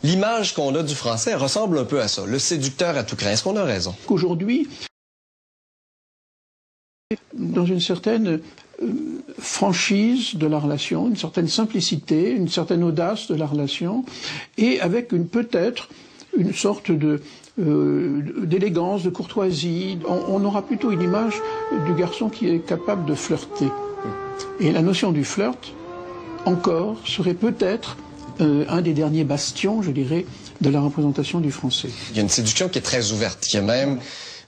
L'image qu'on a du français ressemble un peu à ça, le séducteur à tout crin. Est-ce qu'on a raison? Qu'aujourd'hui, dans une certaine franchise de la relation, une certaine simplicité, une certaine audace de la relation, et avec peut-être une sorte d'élégance, de courtoisie. On aura plutôt une image du garçon qui est capable de flirter. Et la notion du flirt, encore, serait peut-être un des derniers bastions, je dirais, de la représentation du français. Il y a une séduction qui est très ouverte, qui est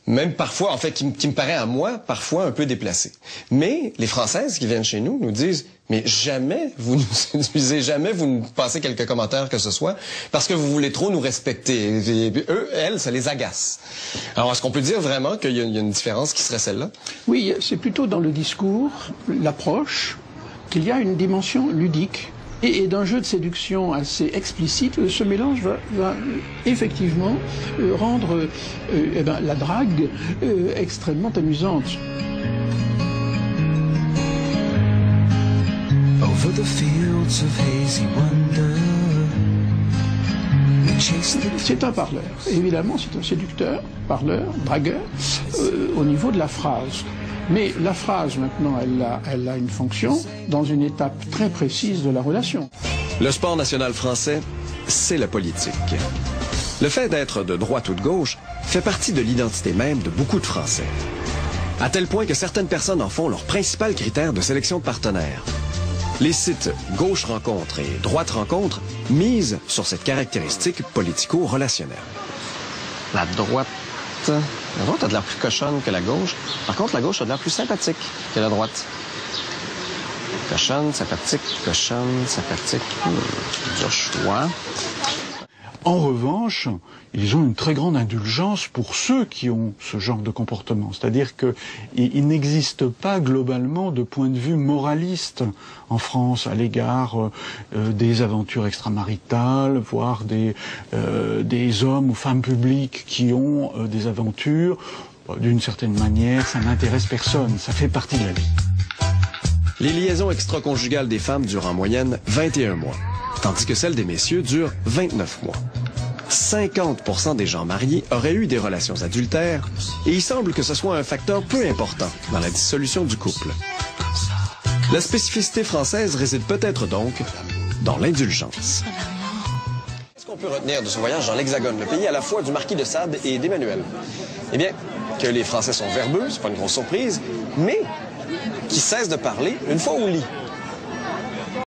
même parfois, en fait, qui me paraît à moi, parfois un peu déplacée. Mais les Françaises qui viennent chez nous nous disent, mais jamais vous nous séduisez, jamais vous nous passez quelques commentaires que ce soit, parce que vous voulez trop nous respecter. Et eux, elles, ça les agace. Alors, est-ce qu'on peut dire vraiment qu'il y a une différence qui serait celle-là? Oui, c'est plutôt dans le discours, l'approche, qu'il y a une dimension ludique. Et d'un jeu de séduction assez explicite, ce mélange va effectivement rendre la drague extrêmement amusante. Over the fields of hazy wonder. C'est un parleur, évidemment c'est un séducteur, parleur, dragueur, au niveau de la phrase. Mais la phrase, maintenant, elle a une fonction dans une étape très précise de la relation. Le sport national français, c'est la politique. Le fait d'être de droite ou de gauche fait partie de l'identité même de beaucoup de Français. À tel point que certaines personnes en font leur principal critère de sélection de partenaires. Les sites Gauche Rencontre et Droite Rencontre misent sur cette caractéristique politico-relationnelle. La droite a de l'air plus cochonne que la gauche. Par contre, la gauche a de l'air plus sympathique que la droite. Cochonne, sympathique, dur choix. En revanche, ils ont une très grande indulgence pour ceux qui ont ce genre de comportement. C'est-à-dire qu'il n'existe pas globalement de point de vue moraliste en France à l'égard des aventures extramaritales, voire des hommes ou femmes publiques qui ont des aventures. D'une certaine manière, ça n'intéresse personne, ça fait partie de la vie. Les liaisons extraconjugales des femmes durent en moyenne 21 mois, tandis que celles des messieurs durent 29 mois. 50% des gens mariés auraient eu des relations adultères et il semble que ce soit un facteur peu important dans la dissolution du couple. La spécificité française réside peut-être donc dans l'indulgence. Qu'est-ce qu'on peut retenir de ce voyage dans l'Hexagone, le pays à la fois du marquis de Sade et d'Emmanuel? Eh bien, que les Français sont verbeux, c'est pas une grosse surprise, mais qui cessent de parler une fois au lit.